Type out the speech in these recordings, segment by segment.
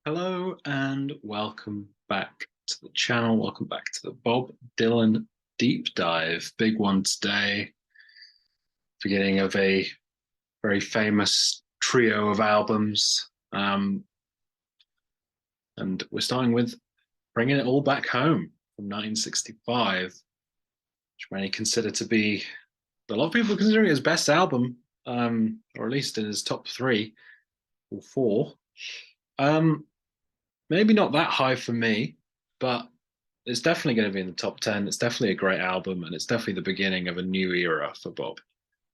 Hello and welcome back to the channel. Welcome back to the Bob Dylan deep dive. Big one today. Beginning of a very famous trio of albums. And we're starting with Bringing It All Back Home from 1965, which many consider to be, a lot of people consider it his best album, or at least in his top three or four. Um, Maybe not that high for me, but it's definitely going to be in the top 10. It's definitely a great album, and it's definitely the beginning of a new era for Bob.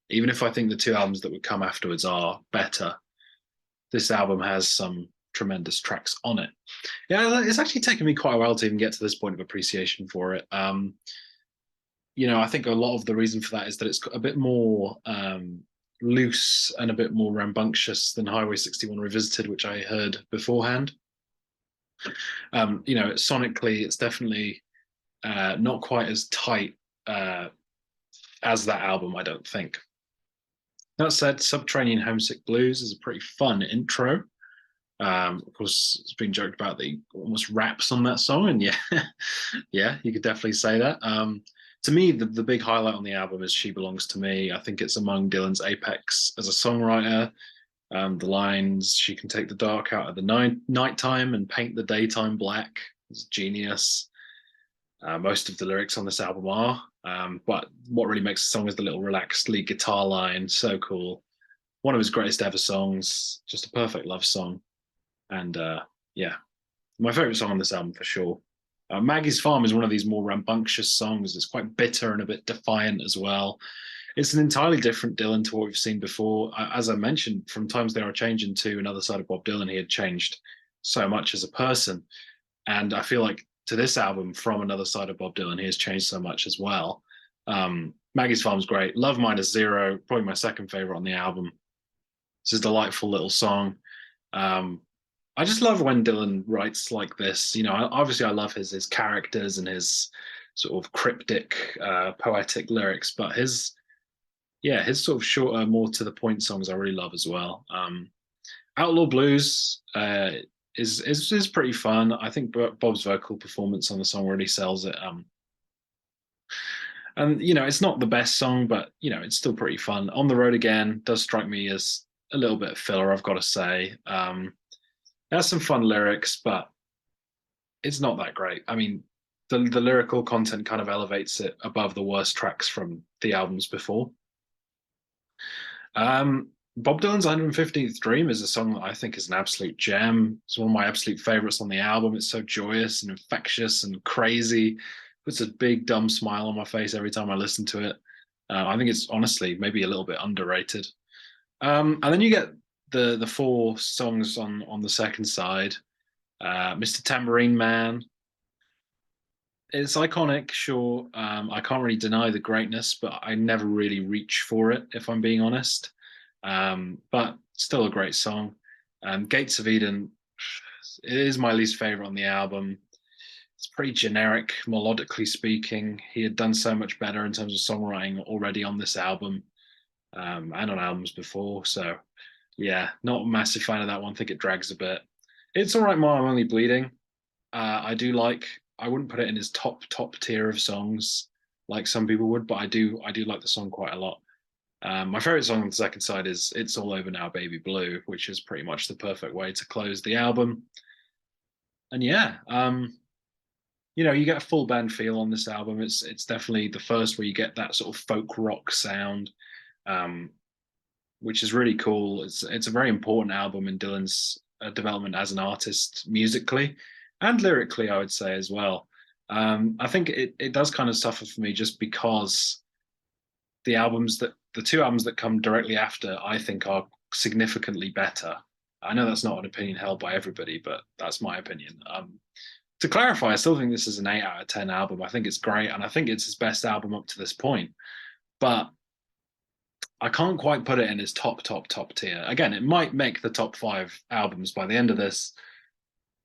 Even if I think the two albums that would come afterwards are better, this album has some tremendous tracks on it. Yeah, it's actually taken me quite a while to even get to this point of appreciation for it. I think a lot of the reason for that is that it's a bit more loose and a bit more rambunctious than Highway 61 Revisited, which I heard beforehand. Sonically, it's definitely not quite as tight as that album, I don't think. That said, Subterranean Homesick Blues is a pretty fun intro. Of course, it's been joked about that he almost raps on that song, and yeah, yeah, you could definitely say that. To me, the big highlight on the album is She Belongs to Me. I think it's among Dylan's apex as a songwriter. The lines, she can take the dark out of the nighttime and paint the daytime black. It's genius. Most of the lyrics on this album are. But what really makes the song is the little relaxed lead guitar line. So cool. One of his greatest ever songs. Just a perfect love song. And yeah, my favorite song on this album for sure. Maggie's Farm is one of these more rambunctious songs. It's quite bitter and a bit defiant as well. It's an entirely different Dylan to what we've seen before. As I mentioned, from Times They Are Changing to Another Side of Bob Dylan, he had changed so much as a person. And I feel like to this album, From Another Side of Bob Dylan, he has changed so much as well. Maggie's Farm's great. Love Minus Zero, probably my second favorite on the album. This is a delightful little song. I just love when Dylan writes like this. Obviously I love his characters and his sort of cryptic, poetic lyrics, but his sort of shorter, more to the point songs I really love as well. Outlaw Blues is pretty fun. I think Bob's vocal performance on the song really sells it. And it's not the best song, but it's still pretty fun. On the Road Again does strike me as a little bit filler, I've got to say. It has some fun lyrics, but it's not that great. I mean, the lyrical content kind of elevates it above the worst tracks from the albums before. Bob Dylan's 115th Dream is a song that I think is an absolute gem. It's one of my absolute favorites on the album. It's so joyous and infectious and crazy. Puts a big dumb smile on my face every time I listen to it. I think it's honestly maybe a little bit underrated. And then you get the four songs on the second side. Mr. Tambourine Man. It's iconic, sure. I can't really deny the greatness, but I never really reach for it, if I'm being honest. But still a great song. Gates of Eden, it is my least favorite on the album. It's pretty generic, melodically speaking. He had done so much better in terms of songwriting already on this album, and on albums before. So, yeah, not a massive fan of that one. I think it drags a bit. It's all right, Ma, I'm Only Bleeding. I do like. I wouldn't put it in his top tier of songs like some people would, but I do like the song quite a lot. My favorite song on the second side is "It's All Over Now, Baby Blue," which is pretty much the perfect way to close the album. And yeah, you get a full band feel on this album. It's definitely the first where you get that sort of folk rock sound, um, which is really cool. It's a very important album in Dylan's development as an artist musically and lyrically, I would say as well. I think it does kind of suffer for me just because the two albums that come directly after, I think, are significantly better. I know that's not an opinion held by everybody, but that's my opinion. To clarify, I still think this is an 8 out of 10 album. I think it's great, and I think it's his best album up to this point. But I can't quite put it in his top tier. Again, it might make the top 5 albums by the end of this,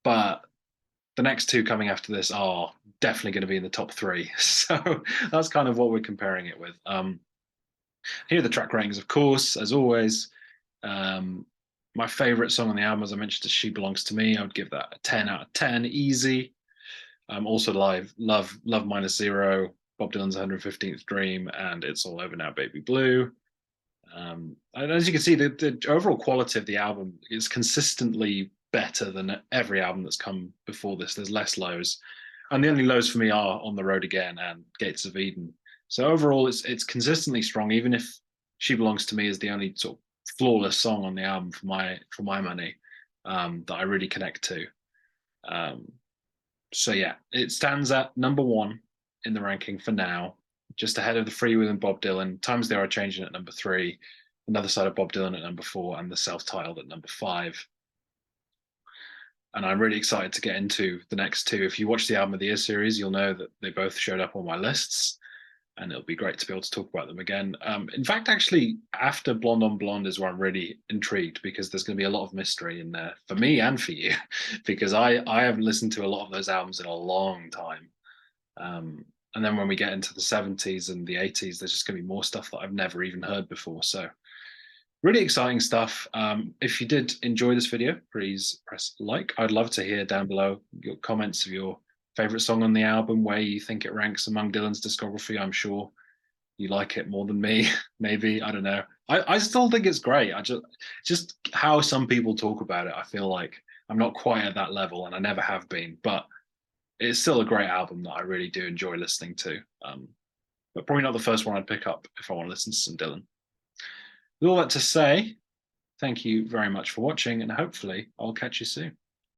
but the next two coming after this are definitely going to be in the top 3. So that's kind of what we're comparing it with. Here are the track ratings, of course, as always. My favorite song on the album, as I mentioned, is "She Belongs to Me." I would give that a 10 out of 10, easy. Also, live, love minus zero, Bob Dylan's 115th Dream, and "It's All Over Now, Baby Blue." And as you can see, the overall quality of the album is consistently better than every album that's come before this. There's less lows, and the only lows for me are "On the Road Again" and "Gates of Eden." So overall, it's consistently strong, even if "She Belongs to Me" is the only sort of flawless song on the album for my money, that I really connect to. Um, so yeah, it stands at number one in the ranking for now, just ahead of the Free Will and Bob Dylan. Times They Are Changing at number three, Another Side of Bob Dylan at number four, and the self-titled at number five. And I'm really excited to get into the next two. If you watch the Album of the Year series, you'll know that they both showed up on my lists, and it'll be great to be able to talk about them again. In fact, actually, after Blonde on Blonde is where I'm really intrigued, because there's going to be a lot of mystery in there for me and for you, because I haven't listened to a lot of those albums in a long time. And then when we get into the 70s and the 80s, there's just going to be more stuff that I've never even heard before. So really exciting stuff. If you did enjoy this video, please press like. I'd love to hear down below your comments of your favorite song on the album, where you think it ranks among Dylan's discography. I'm sure you like it more than me. Maybe, I don't know. I still think it's great. I just how some people talk about it, I feel like I'm not quite at that level, and I never have been, but it's still a great album that I really do enjoy listening to. But probably not the first one I'd pick up if I want to listen to some Dylan. With all that to say, thank you very much for watching, and hopefully I'll catch you soon.